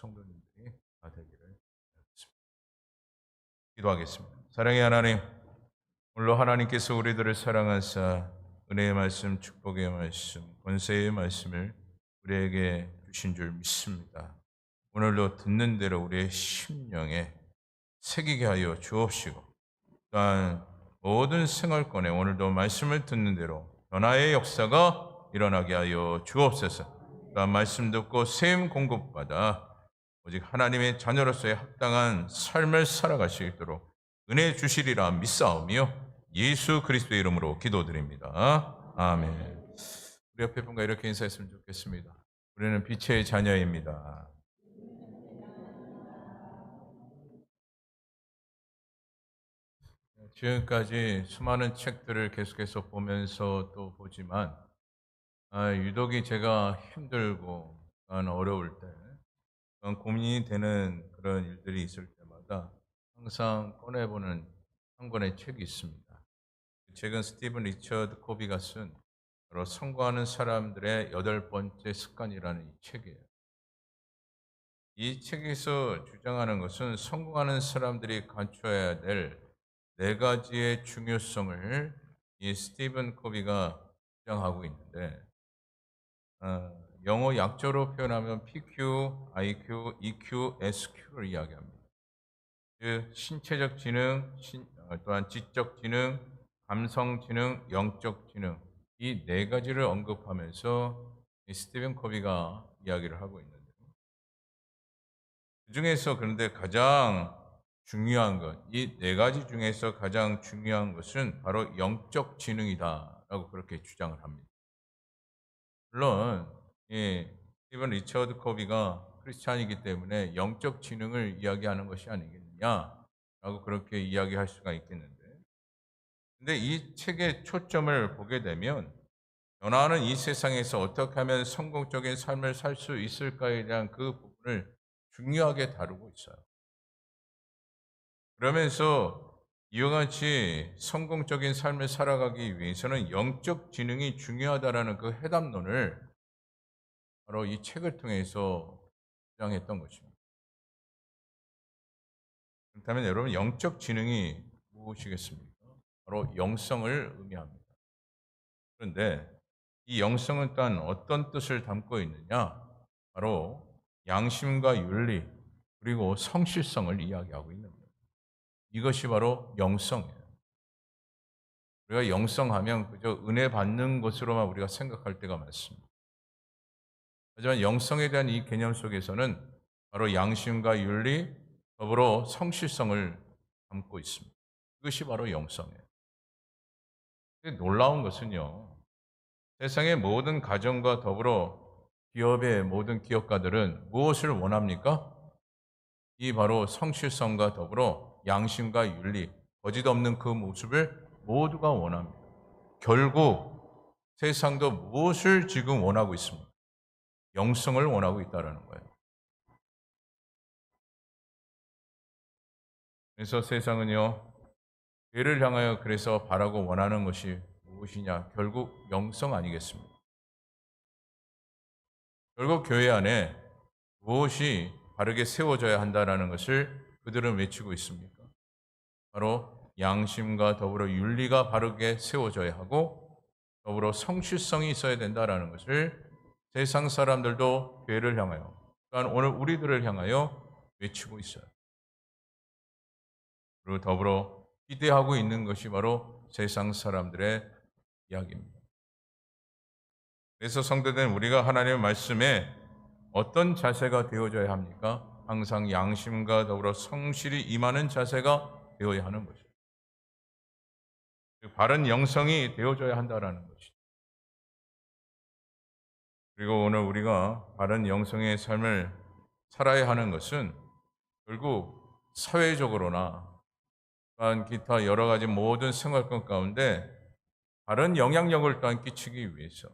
성도님들이 다 되기를 바라겠습니다. 기도하겠습니다. 사랑의 하나님, 물론 하나님께서 우리들을 사랑하사 은혜의 말씀, 축복의 말씀, 권세의 말씀을 우리에게 주신 줄 믿습니다. 오늘도 듣는 대로 우리의 심령에 새기게 하여 주옵시고, 또한 모든 생활권에 오늘도 말씀을 듣는 대로 변화의 역사가 일어나게 하여 주옵소서. 또한 말씀 듣고 세임 공급받아 오직 하나님의 자녀로서의 합당한 삶을 살아갈 수 있도록 은혜 주시리라 믿사오며 예수 그리스도의 이름으로 기도드립니다. 아멘. 우리 옆에 분과 이렇게 인사했으면 좋겠습니다. 우리는 빛의 자녀입니다. 지금까지 수많은 책들을 계속해서 보면서 또 보지만 유독이 제가 힘들고 어려울 때 고민이 되는 그런 일들이 있을 때마다 항상 꺼내보는 한 권의 책이 있습니다. 그 책은 스티븐 리처드 코비가 쓴 바로 성공하는 사람들의 8번째 습관이라는 이 책이에요. 이 책에서 주장하는 것은 성공하는 사람들이 갖춰야 될 4가지의 중요성을 이 스티븐 코비가 주장하고 있는데, 영어 약조로 표현하면 PQ, IQ, EQ, SQ를 이야기합니다. 즉 신체적 지능, 또한 지적 지능, 감성 지능, 영적 지능, 이 4가지를 언급하면서 이 스티븐 코비가 이야기를 하고 있는데, 그중에서 그런데 가장 중요한 것, 이 4가지 중에서 가장 중요한 것은 바로 영적 지능이다라고 그렇게 주장을 합니다. 물론 스티븐 리처드 코비가 크리스찬이기 때문에 영적 지능을 이야기하는 것이 아니겠느냐라고 그렇게 이야기할 수가 있겠는데, 근데 이 책의 초점을 보게 되면 변화하는 이 세상에서 어떻게 하면 성공적인 삶을 살 수 있을까에 대한 그 부분을 중요하게 다루고 있어요. 그러면서 이와 같이 성공적인 삶을 살아가기 위해서는 영적 지능이 중요하다라는 그 해답론을 바로 이 책을 통해서 주장했던 것입니다. 그렇다면 여러분, 영적 지능이 무엇이겠습니까? 바로 영성을 의미합니다. 그런데 이 영성은 또한 어떤 뜻을 담고 있느냐? 바로 양심과 윤리, 그리고 성실성을 이야기하고 있는 거예요. 이것이 바로 영성이에요. 우리가 영성하면 그저 은혜 받는 것으로만 우리가 생각할 때가 많습니다. 하지만 영성에 대한 이 개념 속에서는 바로 양심과 윤리, 더불어 성실성을 담고 있습니다. 그것이 바로 영성이에요. 놀라운 것은요, 세상의 모든 가정과 더불어 기업의 모든 기업가들은 무엇을 원합니까? 이 바로 성실성과 더불어 양심과 윤리, 거짓 없는 그 모습을 모두가 원합니다. 결국 세상도 무엇을 지금 원하고 있습니까? 영성을 원하고 있다는 거예요. 그래서 세상은요, 교회를 향하여 그래서 바라고 원하는 것이 무엇이냐? 결국 영성 아니겠습니까? 결국 교회 안에 무엇이 바르게 세워져야 한다는 것을 그들은 외치고 있습니까? 바로 양심과 더불어 윤리가 바르게 세워져야 하고 더불어 성실성이 있어야 된다는 것을 세상 사람들도 교회를 향하여, 또한 오늘 우리들을 향하여 외치고 있어요. 그리고 더불어 기대하고 있는 것이 바로 세상 사람들의 이야기입니다. 그래서 성도된 우리가 하나님의 말씀에 어떤 자세가 되어져야 합니까? 항상 양심과 더불어 성실이 임하는 자세가 되어야 하는 것이죠. 바른 영성이 되어져야 한다는 것이죠. 그리고 오늘 우리가 바른 영성의 삶을 살아야 하는 것은 결국 사회적으로나 또한 기타 여러 가지 모든 생활권 가운데 바른 영향력을 또한 끼치기 위해서,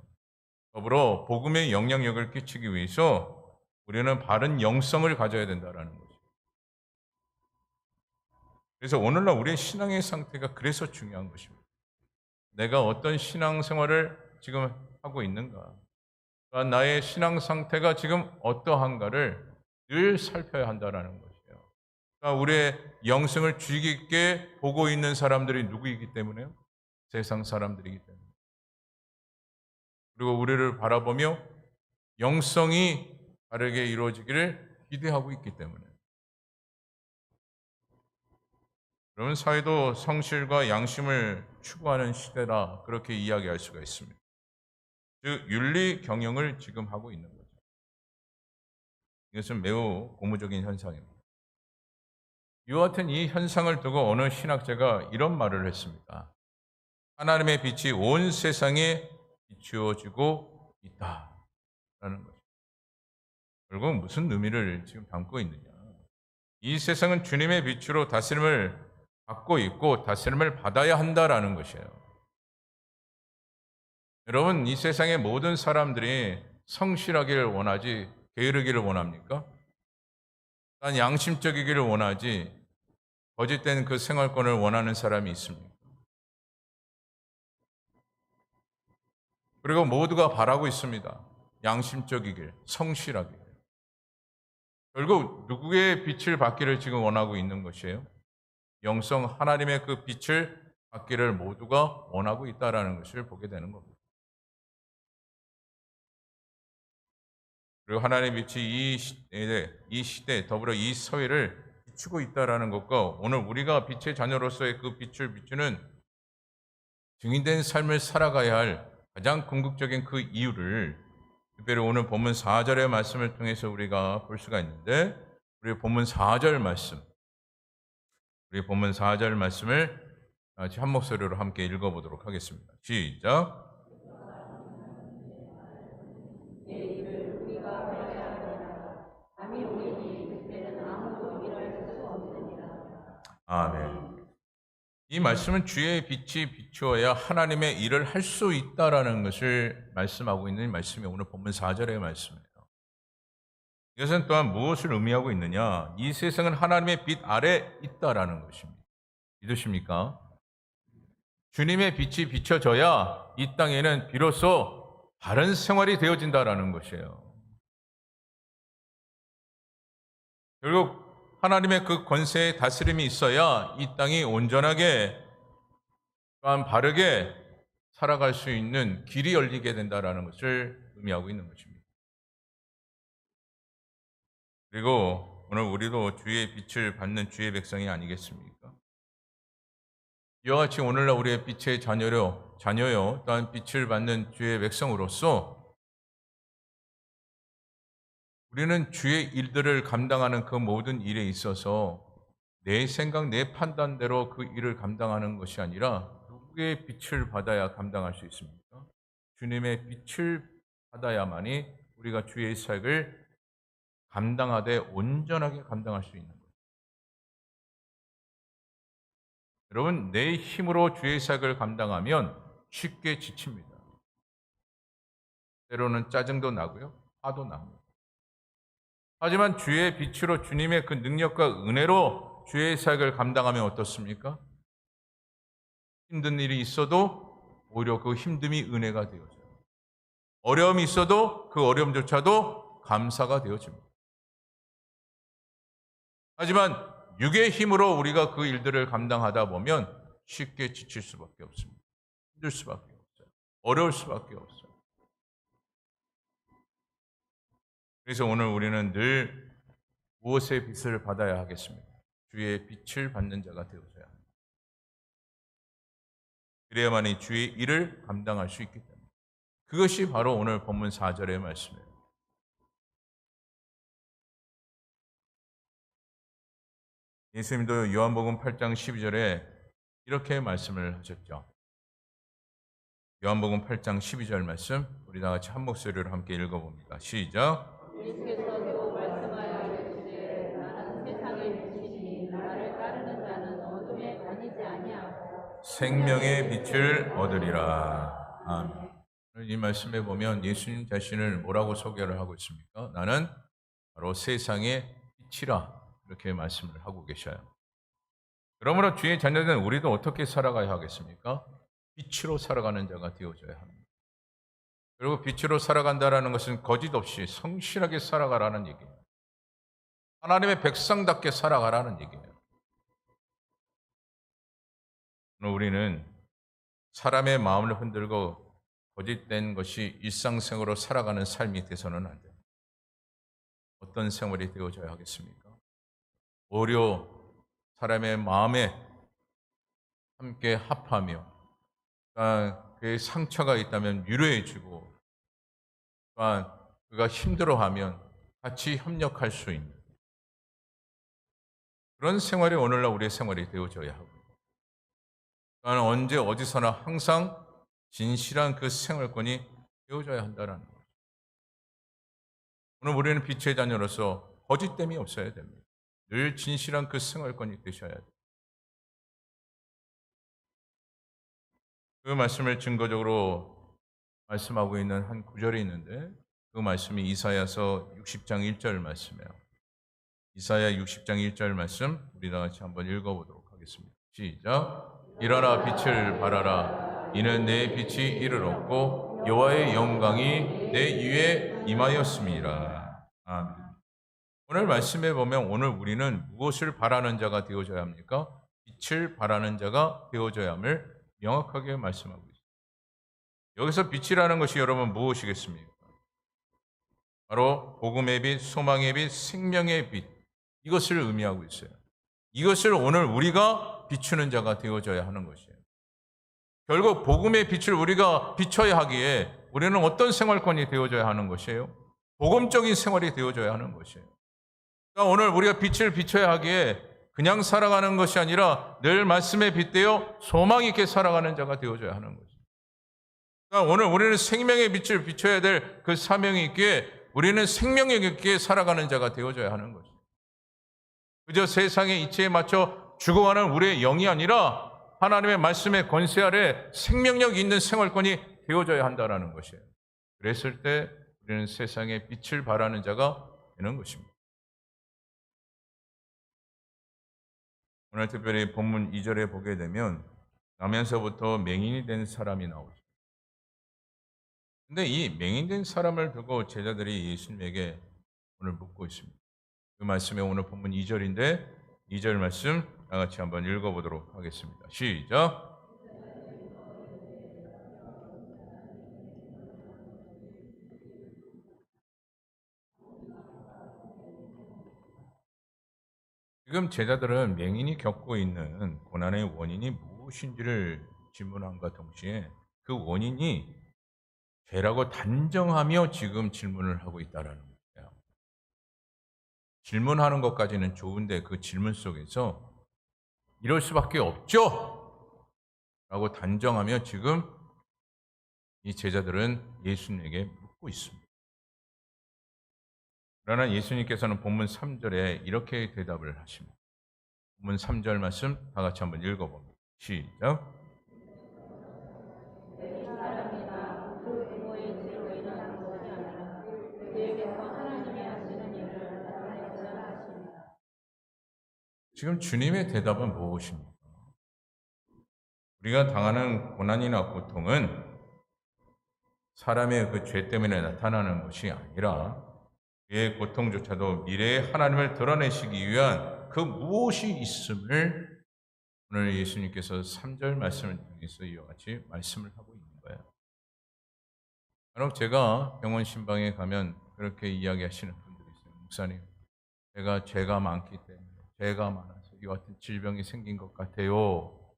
더불어 복음의 영향력을 끼치기 위해서 우리는 바른 영성을 가져야 된다는 거죠. 그래서 오늘날 우리의 신앙의 상태가 그래서 중요한 것입니다. 내가 어떤 신앙생활을 지금 하고 있는가, 또한 나의 신앙 상태가 지금 어떠한가를 늘 살펴야 한다라는 것이에요. 그러니까 우리의 영성을 주의 깊게 보고 있는 사람들이 누구이기 때문에요? 세상 사람들이기 때문에. 그리고 우리를 바라보며 영성이 바르게 이루어지기를 기대하고 있기 때문에. 그러면 사회도 성실과 양심을 추구하는 시대라 그렇게 이야기할 수가 있습니다. 즉 윤리 경영을 지금 하고 있는 거죠. 이것은 매우 고무적인 현상입니다. 이와 같은 이 현상을 두고 어느 신학자가 이런 말을 했습니다. 하나님의 빛이 온 세상에 비추어지고 있다라는 거죠. 결국 무슨 의미를 지금 담고 있느냐? 이 세상은 주님의 빛으로 다스림을 받고 있고 다스림을 받아야 한다라는 것이에요. 여러분, 이 세상의 모든 사람들이 성실하기를 원하지 게으르기를 원합니까? 난 양심적이기를 원하지 거짓된 그 생활권을 원하는 사람이 있습니다. 그리고 모두가 바라고 있습니다. 양심적이길, 성실하길. 결국 누구의 빛을 받기를 지금 원하고 있는 것이에요? 영성 하나님의 그 빛을 받기를 모두가 원하고 있다는 것을 보게 되는 겁니다. 그리고 하나님의 빛이 이 시대, 더불어 이 사회를 비추고 있다는 것과 오늘 우리가 빛의 자녀로서의 그 빛을 비추는 증인된 삶을 살아가야 할 가장 궁극적인 그 이유를 특별히 오늘 본문 4절의 말씀을 통해서 우리가 볼 수가 있는데 우리 본문 4절 말씀을 같이 한 목소리로 함께 읽어보도록 하겠습니다. 시작. 아멘. 이 말씀은 주의 빛이 비추어야 하나님의 일을 할 수 있다라는 것을 말씀하고 있는 말씀이 오늘 본문 4절의 말씀이에요. 이것은 또한 무엇을 의미하고 있느냐? 이 세상은 하나님의 빛 아래 있다라는 것입니다. 믿으십니까? 주님의 빛이 비춰져야 이 땅에는 비로소 바른 생활이 되어진다라는 것이에요. 결국 하나님의 그 권세의 다스림이 있어야 이 땅이 온전하게 또한 바르게 살아갈 수 있는 길이 열리게 된다라는 것을 의미하고 있는 것입니다. 그리고 오늘 우리도 주의 빛을 받는 주의 백성이 아니겠습니까? 이와 같이 오늘날 우리의 빛의 자녀요, 또한 빛을 받는 주의 백성으로서 우리는 주의 일들을 감당하는 그 모든 일에 있어서 내 생각, 내 판단대로 그 일을 감당하는 것이 아니라 누구의 빛을 받아야 감당할 수 있습니까? 주님의 빛을 받아야만이 우리가 주의 사역을 감당하되 온전하게 감당할 수 있는 거예요. 여러분, 내 힘으로 주의 사역을 감당하면 쉽게 지칩니다. 때로는 짜증도 나고요, 화도 납니다. 하지만 주의 빛으로 주님의 그 능력과 은혜로 주의 사역을 감당하면 어떻습니까? 힘든 일이 있어도 오히려 그 힘듦이 은혜가 되어져요. 어려움이 있어도 그 어려움조차도 감사가 되어집니다. 하지만 육의 힘으로 우리가 그 일들을 감당하다 보면 쉽게 지칠 수밖에 없습니다. 힘들 수밖에 없어요. 어려울 수밖에 없어요. 그래서 오늘 우리는 늘 무엇의 빛을 받아야 하겠습니까? 주의 빛을 받는 자가 되어져야 합니다. 그래야만이 주의 일을 감당할 수 있기 때문에 그것이 바로 오늘 본문 4절의 말씀이에요. 예수님도 요한복음 8장 12절에 이렇게 말씀을 하셨죠. 요한복음 8장 12절 말씀 우리 다 같이 한 목소리로 함께 읽어봅니다. 시작. 예수께서도 말씀하여 이르시되 나는 세상의 빛이니 나를 따르는 자는 어둠에 다니지 아니하고 생명의 빛을 얻으리라. 아멘. 이 말씀에 보면 예수님 자신을 뭐라고 소개를 하고 있습니까? 나는 바로 세상의 빛이라 이렇게 말씀을 하고 계셔요. 그러므로 주의 자녀들은 우리도 어떻게 살아가야 하겠습니까? 빛으로 살아가는 자가 되어져야 합니다. 그리고 빛으로 살아간다는 것은 거짓 없이 성실하게 살아가라는 얘기예요. 하나님의 백성답게 살아가라는 얘기예요. 오늘 우리는 사람의 마음을 흔들고 거짓된 것이 일상생활로 살아가는 삶이 돼서는 안 돼요. 어떤 생활이 되어져야 하겠습니까? 오히려 사람의 마음에 함께 합하며 그의 상처가 있다면 위로해주고 또한 그가 힘들어하면 같이 협력할 수 있는 그런 생활이 오늘날 우리의 생활이 되어져야 하고 또한 언제 어디서나 항상 진실한 그 생활권이 되어져야 한다는 것. 오늘 우리는 빛의 자녀로서 거짓됨이 없어야 됩니다. 늘 진실한 그 생활권이 되셔야 돼요. 그 말씀을 증거적으로 말씀하고 있는 한 구절이 있는데 그 말씀이 이사야서 60장 1절 말씀이에요. 이사야 60장 1절 말씀 우리 다 같이 한번 읽어보도록 하겠습니다. 시작. 일어나 빛을 발하라. 이는 내 빛이 이르렀고 여호와의 영광이 내 위에 임하였습니다. 아멘. 오늘 말씀에 보면 오늘 우리는 무엇을 바라는 자가 되어져야 합니까? 빛을 바라는 자가 되어져야 함을 명확하게 말씀하고 있습니다. 여기서 빛이라는 것이 여러분 무엇이겠습니까? 바로 복음의 빛, 소망의 빛, 생명의 빛 이것을 의미하고 있어요. 이것을 오늘 우리가 비추는 자가 되어져야 하는 것이에요. 결국 복음의 빛을 우리가 비춰야 하기에 우리는 어떤 생활권이 되어져야 하는 것이에요? 복음적인 생활이 되어져야 하는 것이에요. 그러니까 오늘 우리가 빛을 비춰야 하기에 그냥 살아가는 것이 아니라 늘 말씀에 빗대어 소망 있게 살아가는 자가 되어져야 하는 것이에요. 그러니까 오늘 우리는 생명의 빛을 비춰야 될 그 사명이 있기에 우리는 생명력 있게 살아가는 자가 되어져야 하는 것이에요. 그저 세상의 이치에 맞춰 죽어가는 우리의 영이 아니라 하나님의 말씀의 권세 아래 생명력 있는 생활권이 되어져야 한다는 것이에요. 그랬을 때 우리는 세상에 빛을 발하는 자가 되는 것입니다. 오늘 특별히 본문 2절에 보게 되면 나면서부터 맹인이 된 사람이 나오죠. 근데 이 맹인된 사람을 두고 제자들이 예수님에게 오늘 묻고 있습니다. 그 말씀에 오늘 본문 2절인데 2절 말씀 다 같이 한번 읽어보도록 하겠습니다. 시작. 지금 제자들은 맹인이 겪고 있는 고난의 원인이 무엇인지를 질문함과 동시에 그 원인이 죄라고 단정하며 지금 질문을 하고 있다는 거예요. 질문하는 것까지는 좋은데 그 질문 속에서 이럴 수밖에 없죠! 라고 단정하며 지금 이 제자들은 예수님에게 묻고 있습니다. 그러나 예수님께서는 본문 3절에 이렇게 대답을 하십니다. 본문 3절 말씀 다 같이 한번 읽어봅니다. 시작. 지금 주님의 대답은 무엇입니까? 우리가 당하는 고난이나 고통은 사람의 그 죄 때문에 나타나는 것이 아니라 그의 고통조차도 미래의 하나님을 드러내시기 위한 그 무엇이 있음을 오늘 예수님께서 3절 말씀을 통해서 이와 같이 말씀을 하고 있는 거예요. 여러분 제가 병원 신방에 가면 그렇게 이야기하시는 분들이 있어요. 목사님, 제가 죄가 많기 때문에 죄가 많아서 이 같은 질병이 생긴 것 같아요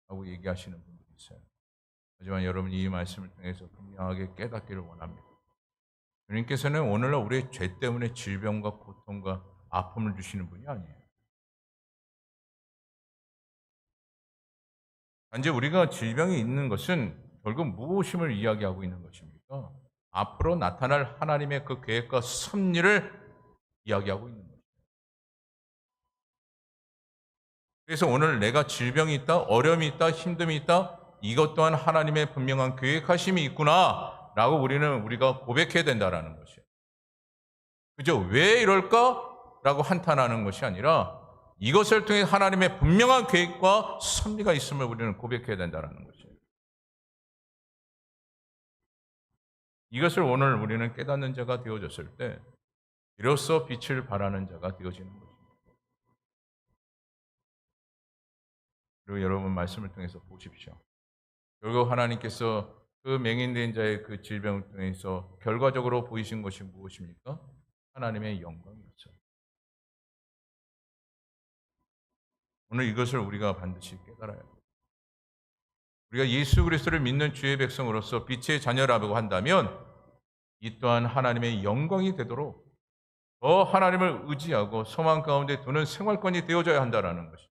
라고 얘기하시는 분들이 있어요. 하지만 여러분이 이 말씀을 통해서 분명하게 깨닫기를 원합니다. 주님께서는 오늘날 우리의 죄 때문에 질병과 고통과 아픔을 주시는 분이 아니에요. 단지 우리가 질병이 있는 것은 결국 무엇임을 이야기하고 있는 것입니까? 앞으로 나타날 하나님의 그 계획과 섭리를 이야기하고 있는 거예요. 그래서 오늘 내가 질병이 있다, 어려움이 있다, 힘듦이 있다, 이것 또한 하나님의 분명한 계획하심이 있구나 라고 우리가 고백해야 된다는 것이에요. 그저 왜 이럴까? 라고 한탄하는 것이 아니라 이것을 통해 하나님의 분명한 계획과 섭리가 있음을 우리는 고백해야 된다는 것이에요. 이것을 오늘 우리는 깨닫는 자가 되어졌을 때 이로써 빛을 발하는 자가 되어지는 것입니다. 그리고 여러분 말씀을 통해서 보십시오. 결국 하나님께서 그 맹인된 자의 그 질병을 통해서 결과적으로 보이신 것이 무엇입니까? 하나님의 영광이었어요. 오늘 이것을 우리가 반드시 깨달아야 합니다. 우리가 예수 그리스도를 믿는 주의 백성으로서 빛의 자녀라고 한다면 이 또한 하나님의 영광이 되도록 더 하나님을 의지하고 소망 가운데 두는 생활권이 되어져야 한다는 것입니다.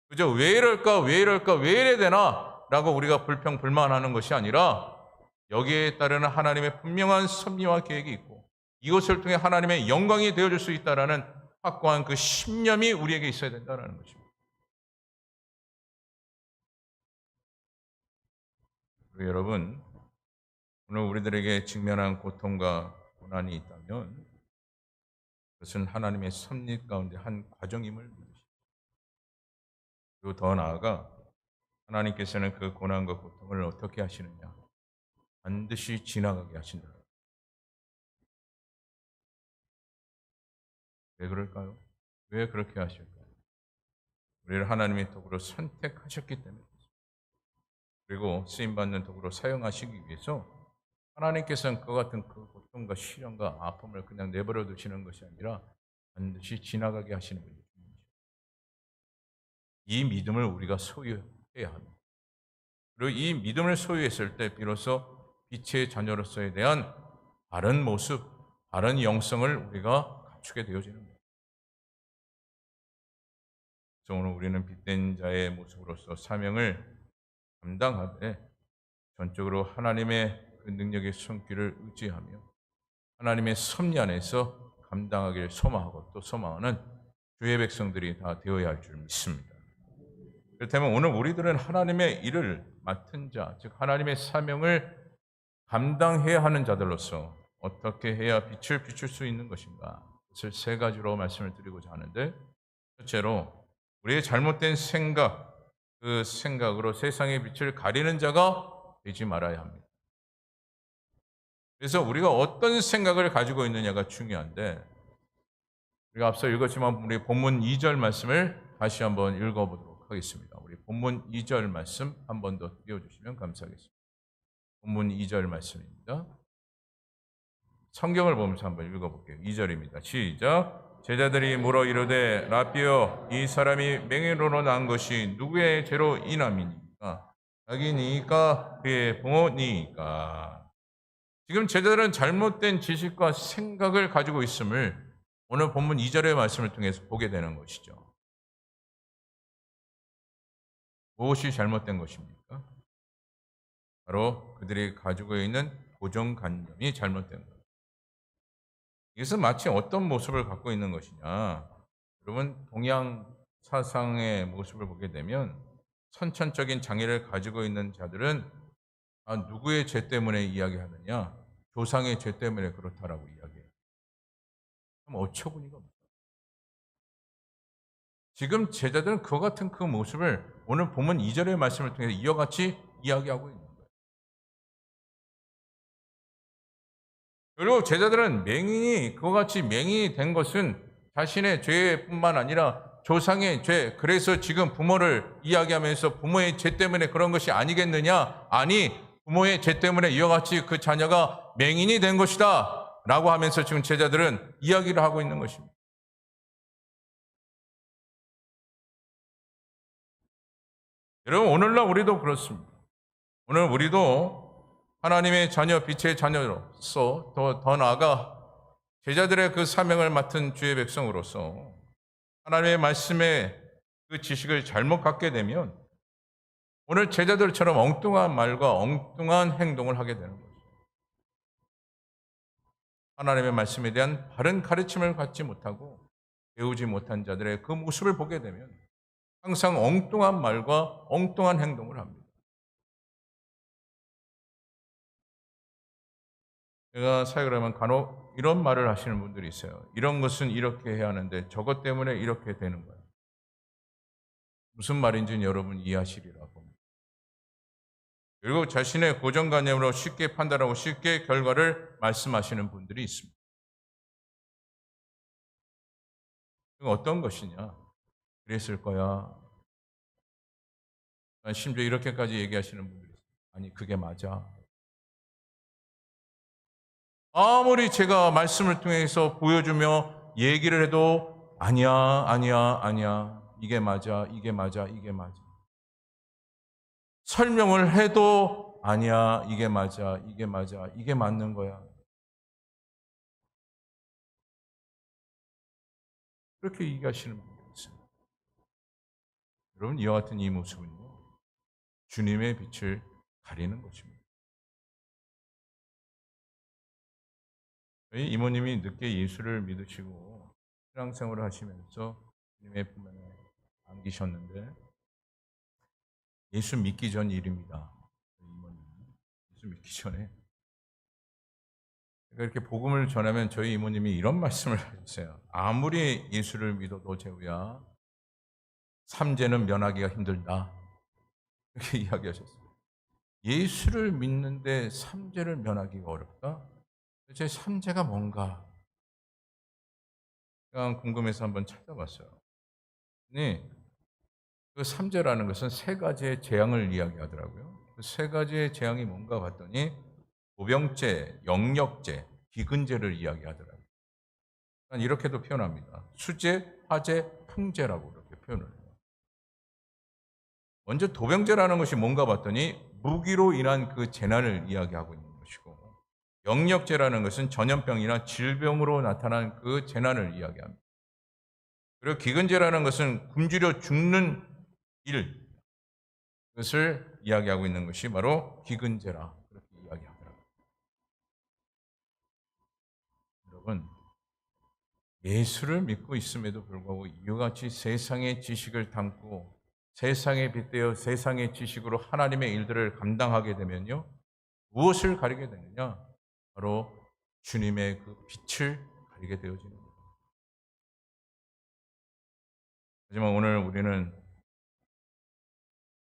그저 왜 이럴까, 왜 이럴까, 왜 이래야 되나? 라고 우리가 불평불만하는 것이 아니라 여기에 따르는 하나님의 분명한 섭리와 계획이 있고 이것을 통해 하나님의 영광이 되어줄 수 있다는 확고한 그 신념이 우리에게 있어야 된다는 것입니다. 그리고 여러분, 오늘 우리들에게 직면한 고통과 고난이 있다면 그것은 하나님의 섭리 가운데 한 과정임을 믿으십시오. 그리고 더 나아가 하나님께서는 그 고난과 고통을 어떻게 하시느냐? 반드시 지나가게 하신다. 왜 그럴까요? 왜 그렇게 하실까요? 우리를 하나님의 도구로 선택하셨기 때문에 그리고 쓰임받는 도구로 사용하시기 위해서 하나님께서는 그와 같은 그 고통과 시련과 아픔을 그냥 내버려 두시는 것이 아니라 반드시 지나가게 하시는 분이죠. 이 믿음을 우리가 소유해야 합니다. 그리고 이 믿음을 소유했을 때 비로소 빛의 자녀로서에 대한 바른 모습, 바른 영성을 우리가 갖추게 되어지는 거예요. 그래서 오늘 우리는 빛된 자의 모습으로서 사명을 감당하되 전적으로 하나님의 그 능력의 손길을 의지하며 하나님의 섭리 안에서 감당하기를 소망하고 또 소망하는 주의 백성들이 다 되어야 할 줄 믿습니다. 그렇다면 오늘 우리들은 하나님의 일을 맡은 자, 즉 하나님의 사명을 감당해야 하는 자들로서 어떻게 해야 빛을 비출 수 있는 것인가? 그것을 세 가지로 말씀을 드리고자 하는데, 첫째로 우리의 잘못된 생각, 그 생각으로 세상의 빛을 가리는 자가 되지 말아야 합니다. 그래서 우리가 어떤 생각을 가지고 있느냐가 중요한데, 우리가 앞서 읽었지만 우리 본문 2절 말씀을 다시 한번 읽어보도록 하겠습니다. 우리 본문 2절 말씀 한 번 더 띄워주시면 감사하겠습니다. 본문 2절 말씀입니다. 성경을 보면서 한번 읽어볼게요. 2절입니다. 시작. 제자들이 물어 이르되 라삐여 이 사람이 맹인으로 난 것이 누구의 죄로 인함이니까? 자기니까 그의 부모니까? 지금 제자들은 잘못된 지식과 생각을 가지고 있음을 오늘 본문 2절의 말씀을 통해서 보게 되는 것이죠. 무엇이 잘못된 것입니까? 바로 그들이 가지고 있는 고정관념이 잘못된 것. 이것은 마치 어떤 모습을 갖고 있는 것이냐. 여러분 동양 사상의 모습을 보게 되면 선천적인 장애를 가지고 있는 자들은 누구의 죄 때문에 이야기하느냐? 조상의 죄 때문에 그렇다라고 이야기해요. 그럼 어처구니가 없어요. 지금 제자들은 그와 같은 그 모습을 오늘 본문 2절의 말씀을 통해서 이와 같이 이야기하고 있는 거예요. 그리고 제자들은 맹인이 그와 같이 맹인이 된 것은 자신의 죄뿐만 아니라 조상의 죄, 그래서 지금 부모를 이야기하면서 부모의 죄 때문에 그런 것이 아니겠느냐? 아니, 부모의 죄 때문에 이와 같이 그 자녀가 맹인이 된 것이다 라고 하면서 지금 제자들은 이야기를 하고 있는 것입니다. 여러분 오늘날 우리도 그렇습니다. 오늘 우리도 하나님의 자녀, 빛의 자녀로서 더 나아가 제자들의 그 사명을 맡은 주의 백성으로서 하나님의 말씀의 그 지식을 잘못 갖게 되면 오늘 제자들처럼 엉뚱한 말과 엉뚱한 행동을 하게 되는 거죠. 하나님의 말씀에 대한 바른 가르침을 갖지 못하고 배우지 못한 자들의 그 모습을 보게 되면 항상 엉뚱한 말과 엉뚱한 행동을 합니다. 제가 사역을 하면 간혹 이런 말을 하시는 분들이 있어요. 이런 것은 이렇게 해야 하는데 저것 때문에 이렇게 되는 거예요. 무슨 말인지는 여러분 이해하시리라 봅니다. 그리고 자신의 고정관념으로 쉽게 판단하고 쉽게 결과를 말씀하시는 분들이 있습니다. 이건 어떤 것이냐? 그랬을 거야. 심지어 이렇게까지 얘기하시는 분들이 있어요. 아니, 그게 맞아. 아무리 제가 말씀을 통해서 보여주며 얘기를 해도 아니야, 아니야, 아니야. 이게 맞아, 이게 맞아, 이게 맞아. 설명을 해도 아니야, 이게 맞아, 이게 맞아, 이게 맞는 거야. 그렇게 얘기하시는 분들이 있어요. 여러분, 이와 같은 이 모습은요, 주님의 빛을 가리는 것입니다. 저희 이모님이 늦게 예수를 믿으시고 신앙생활을 하시면서 주님의 품에 안기셨는데 예수 믿기 전 일입니다. 저희 이모님 예수 믿기 전에 그러니까 이렇게 복음을 전하면 저희 이모님이 이런 말씀을 하셨어요. 아무리 예수를 믿어도 재우야 삼재는 면하기가 힘들다. 이렇게 이야기하셨어요. 예수를 믿는데 삼재를 면하기가 어렵다? 도대체 삼재가 뭔가? 그냥 궁금해서 한번 찾아봤어요. 네, 그 삼재라는 것은 세 가지의 재앙을 이야기하더라고요. 그 세 가지의 재앙이 뭔가 봤더니 보병재, 영역재, 기근재를 이야기하더라고요. 이렇게도 표현합니다. 수재, 화재, 풍재라고 그렇게 표현을 해요. 먼저 도병재라는 것이 뭔가 봤더니 무기로 인한 그 재난을 이야기하고 있는 것이고 영역재라는 것은 전염병이나 질병으로 나타난 그 재난을 이야기합니다. 그리고 기근재라는 것은 굶주려 죽는 일, 그것을 이야기하고 있는 것이 바로 기근재라 그렇게 이야기하더라고요. 여러분, 예수를 믿고 있음에도 불구하고 이와 같이 세상의 지식을 담고 세상에 빗대어 세상의 지식으로 하나님의 일들을 감당하게 되면요. 무엇을 가리게 되느냐? 바로 주님의 그 빛을 가리게 되어지는 거예요. 하지만 오늘 우리는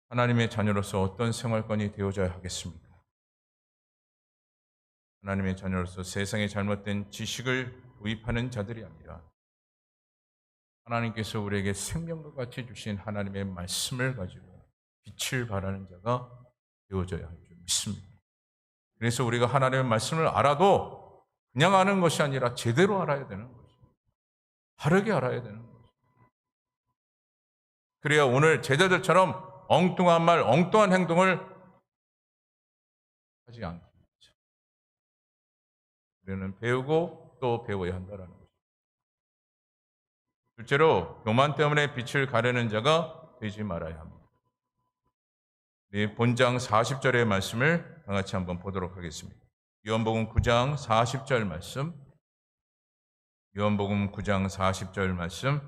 하나님의 자녀로서 어떤 생활관이 되어져야 하겠습니까? 하나님의 자녀로서 세상의 잘못된 지식을 도입하는 자들이 아니라 하나님께서 우리에게 생명과 같이 주신 하나님의 말씀을 가지고 빛을 발하는 자가 되어져야 할 줄 믿습니다. 그래서 우리가 하나님의 말씀을 알아도 그냥 아는 것이 아니라 제대로 알아야 되는 거죠. 바르게 알아야 되는 거죠. 그래야 오늘 제자들처럼 엉뚱한 말, 엉뚱한 행동을 하지 않겠죠. 우리는 배우고 또 배워야 한다는 거죠. 둘째로 교만 때문에 빛을 가르는 자가 되지 말아야 합니다. 본장 40절의 말씀을 다 같이 한번 보도록 하겠습니다. 요한복음 9장 40절 말씀, 요한복음 9장 40절 말씀,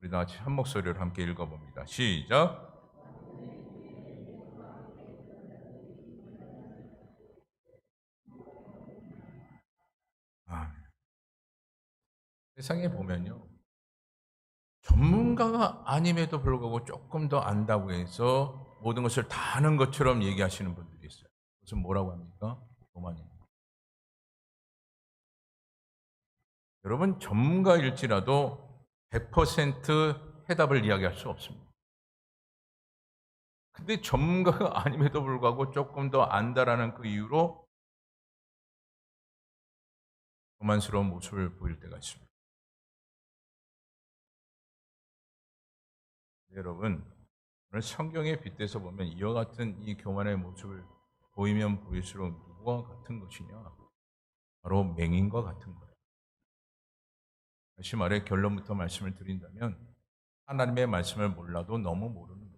우리 다 같이 한 목소리로 함께 읽어봅니다. 시작. 세상에 보면요. 전문가가 아님에도 불구하고 조금 더 안다고 해서 모든 것을 다 아는 것처럼 얘기하시는 분들이 있어요. 무슨 뭐라고 합니까? 교만입니다. 여러분 전문가일지라도 100% 해답을 이야기할 수 없습니다. 근데 전문가가 아님에도 불구하고 조금 더 안다라는 그 이유로 교만스러운 모습을 보일 때가 있습니다. 여러분, 오늘 성경에 빗대서 보면 이와 같은 이 교만의 모습을 보이면 보일수록 누구와 같은 것이냐? 바로 맹인과 같은 거예요. 다시 말해 결론부터 말씀을 드린다면 하나님의 말씀을 몰라도 너무 모르는 거예요.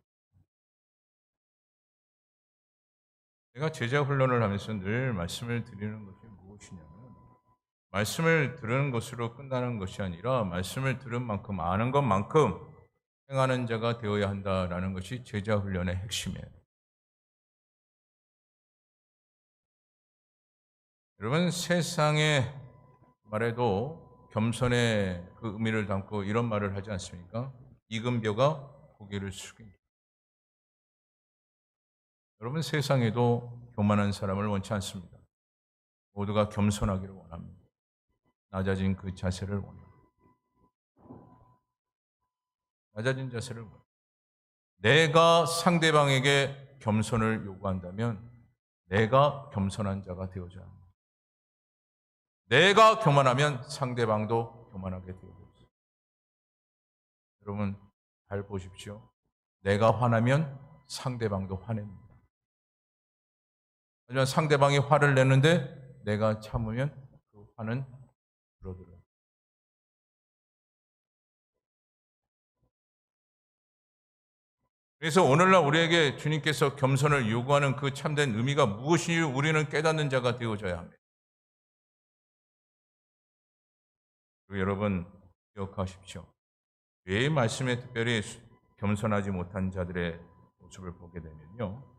제가 제자 훈련을 하면서 늘 말씀을 드리는 것이 무엇이냐면 말씀을 들은 것으로 끝나는 것이 아니라 말씀을 들은 만큼 아는 것만큼 행하는 자가 되어야 한다라는 것이 제자 훈련의 핵심이에요. 여러분 세상에 말해도 겸손의 그 의미를 담고 이런 말을 하지 않습니까? 익은 벼가 고개를 숙인다. 여러분, 세상에도 교만한 사람을 원치 않습니다. 모두가 겸손하기를 원합니다. 낮아진 그 자세를 원합니다. 낮아진 자세를 원합니다. 내가 상대방에게 겸손을 요구한다면 내가 겸손한 자가 되어줘야 합니다. 내가 교만하면 상대방도 교만하게 되어져 있습니다. 여러분, 잘 보십시오. 내가 화나면 상대방도 화냅니다. 하지만 상대방이 화를 내는데 내가 참으면 그 화는 줄어들어요. 그래서 오늘날 우리에게 주님께서 겸손을 요구하는 그 참된 의미가 무엇인지 우리는 깨닫는 자가 되어져야 합니다. 그리고 여러분, 기억하십시오. 왜 말씀에 특별히 겸손하지 못한 자들의 모습을 보게 되면요,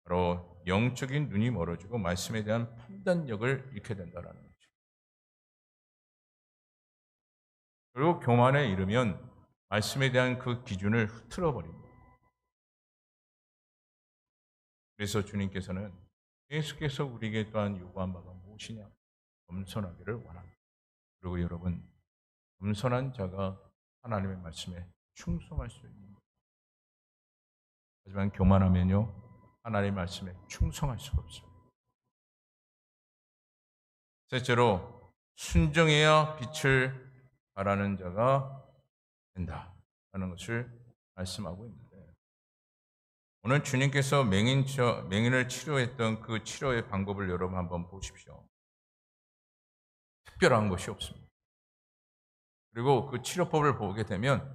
바로 영적인 눈이 멀어지고 말씀에 대한 판단력을 잃게 된다는 거죠. 그리고 교만에 이르면 말씀에 대한 그 기준을 흐트러 버립니다. 그래서 주님께서는 계속해서 우리에게 또한 요구한 바가 무엇이냐? 겸손하기를 원합니다. 그리고 여러분, 겸손한 자가 하나님의 말씀에 충성할 수 있는 것. 하지만 교만하면요, 하나님의 말씀에 충성할 수가 없습니다. 셋째로, 순종해야 빛을 발하는 자가 된다라는 것을 말씀하고 있는데, 오늘 주님께서 맹인을 치료했던 그 치료의 방법을 여러분 한번 보십시오. 특별한 것이 없습니다. 그리고 그 치료법을 보게 되면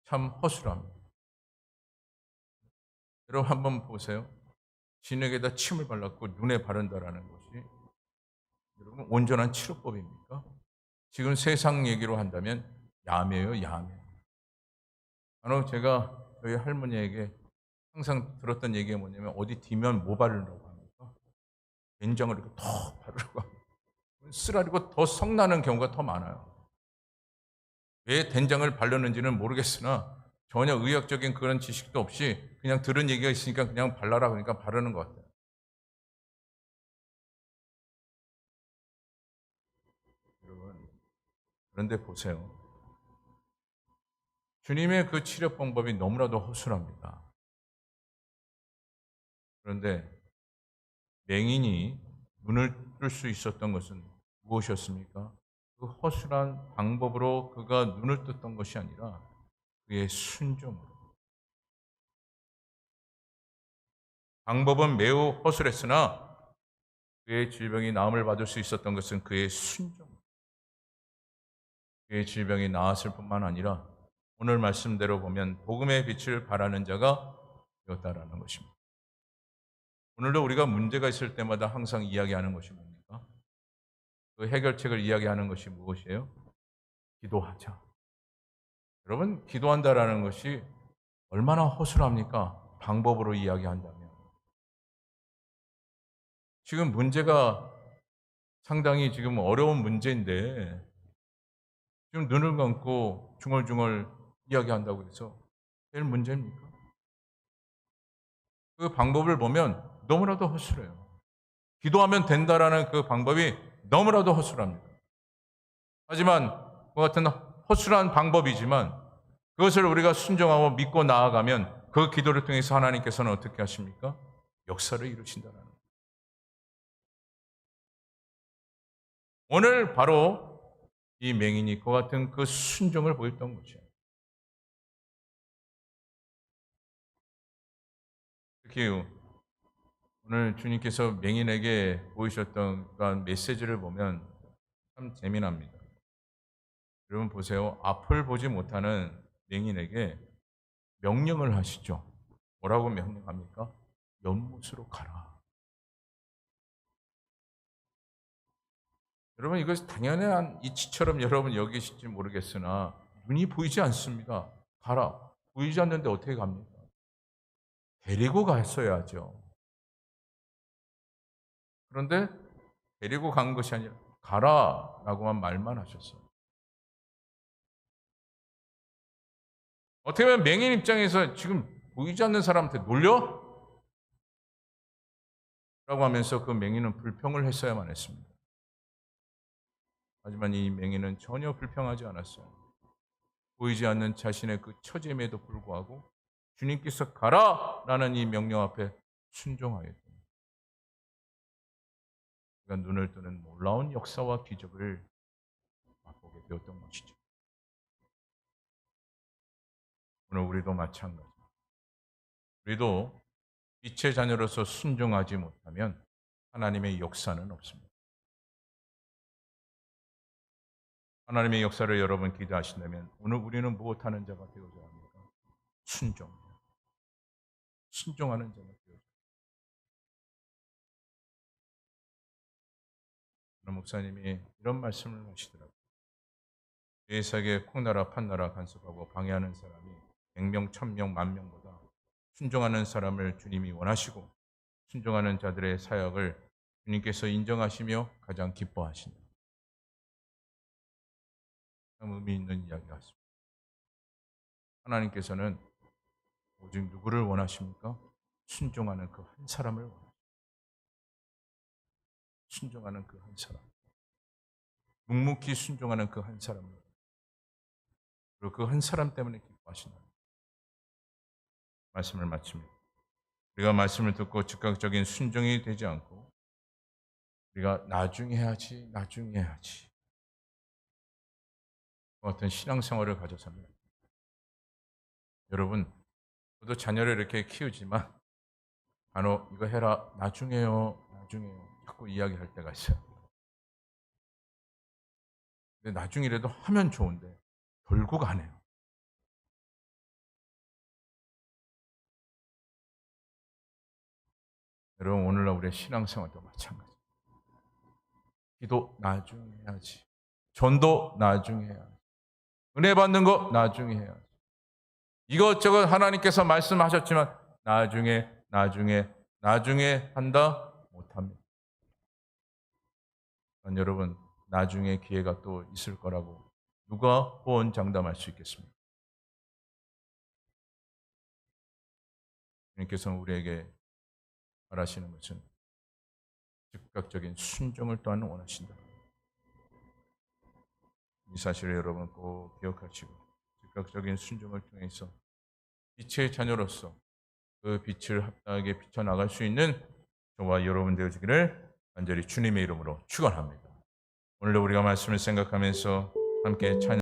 참 허술합니다. 여러분 한번 보세요. 진에게다 침을 발랐고 눈에 바른다라는 것이 여러분 온전한 치료법입니까? 지금 세상 얘기로 한다면 야매요, 야매. 바로 제가 저희 할머니에게 항상 들었던 얘기가 뭐냐면 어디 뒤면 뭐 바르라고 합니까? 된장을 이렇게 더 바르라고 합니다. 쓰라리고 더 성나는 경우가 더 많아요. 왜 된장을 바르는지는 모르겠으나 전혀 의학적인 그런 지식도 없이 그냥 들은 얘기가 있으니까 그냥 발라라 그러니까 바르는 것 같아요. 여러분, 그런데 보세요. 주님의 그 치료 방법이 너무나도 허술합니다. 그런데 맹인이 눈을 뜰 수 있었던 것은 무엇이었습니까? 그 허술한 방법으로 그가 눈을 떴던 것이 아니라 그의 순종으로. 방법은 매우 허술했으나 그의 질병이 나음을 받을 수 있었던 것은 그의 순종. 그의 질병이 나았을 뿐만 아니라 오늘 말씀대로 보면 복음의 빛을 발하는 자가 되었다라는 것입니다. 오늘도 우리가 문제가 있을 때마다 항상 이야기하는 것이 뭡니까? 그 해결책을 이야기하는 것이 무엇이에요? 기도하자. 여러분, 기도한다라는 것이 얼마나 허술합니까? 방법으로 이야기한다면. 지금 문제가 상당히 지금 어려운 문제인데 지금 눈을 감고 중얼중얼 이야기한다고 해서 될 문제입니까? 그 방법을 보면 너무나도 허술해요. 기도하면 된다라는 그 방법이 너무나도 허술합니다. 하지만 그 같은 허술한 방법이지만 그것을 우리가 순종하고 믿고 나아가면 그 기도를 통해서 하나님께서는 어떻게 하십니까? 역사를 이루신다는 거예요. 오늘 바로 이 맹인이 그와 같은 그 순종을 보였던 거죠. 특히 오늘 주님께서 맹인에게 보이셨던 그런 메시지를 보면 참 재미납니다. 여러분 보세요. 앞을 보지 못하는 맹인에게 명령을 하시죠. 뭐라고 명령합니까? 연못으로 가라. 여러분 이것이 당연한 이치처럼 여러분 여기실지 모르겠으나 눈이 보이지 않습니다. 가라. 보이지 않는데 어떻게 갑니까? 데리고 갔어야죠. 그런데 데리고 간 것이 아니라 가라라고만 말만 하셨어요. 어떻게 보면 맹인 입장에서 지금 보이지 않는 사람한테 놀려? 라고 하면서 그 맹인은 불평을 했어야만 했습니다. 하지만 이 맹인은 전혀 불평하지 않았어요. 보이지 않는 자신의 그 처짐에도 불구하고 주님께서 가라라는 이 명령 앞에 순종하였습니다. 그가 눈을 뜨는 놀라운 역사와 기적을 맛보게 되었던 것이죠. 오늘 우리도 마찬가지입니다. 우리도 빛의 자녀로서 순종하지 못하면 하나님의 역사는 없습니다. 하나님의 역사를 여러분 기대하신다면 오늘 우리는 무엇하는 자가 되어야 합니까? 순종. 순종하는 자가 되어야 합니다. 목사님이 이런 말씀을 하시더라고요. 세상에 콩나라 판나라 간섭하고 방해하는 사람이 100명, 1000명, 10,000명보다 순종하는 사람을 주님이 원하시고 순종하는 자들의 사역을 주님께서 인정하시며 가장 기뻐하신다. 참 의미 있는 이야기 같습니다. 하나님께서는 오직 누구를 원하십니까? 순종하는 그 한 사람을 원하십니다. 순종하는 그 한 사람. 묵묵히 순종하는 그 한 사람을. 그리고 그 한 사람 때문에 기뻐하신다. 말씀을 마칩니다. 우리가 말씀을 듣고 즉각적인 순종이 되지 않고 우리가 나중에 해야지 그 같은 신앙생활을 가져서는 여러분 저도 자녀를 이렇게 키우지만 간혹 이거 해라 나중에요 자꾸 이야기할 때가 있어요. 근데 나중이라도 하면 좋은데 결국 안 해요. 여러분 오늘날 우리의 신앙생활도 마찬가지. 기도 나중에 해야지. 전도 나중에 해야지. 은혜 받는 거 나중에 해야지. 이것저것 하나님께서 말씀하셨지만 나중에 한다 못합니다. 여러분 나중에 기회가 또 있을 거라고 누가 호언장담할 수 있겠습니까? 주님께서는 우리에게 말하시는 것은 즉각적인 순종을 또한 원하신다. 이 사실을 여러분 꼭 기억하시고 즉각적인 순종을 통해서 빛의 자녀로서 그 빛을 합당하게 비춰나갈 수 있는 저와 여러분 되어지기를 간절히 주님의 이름으로 축원합니다. 오늘도 우리가 말씀을 생각하면서 함께 찬양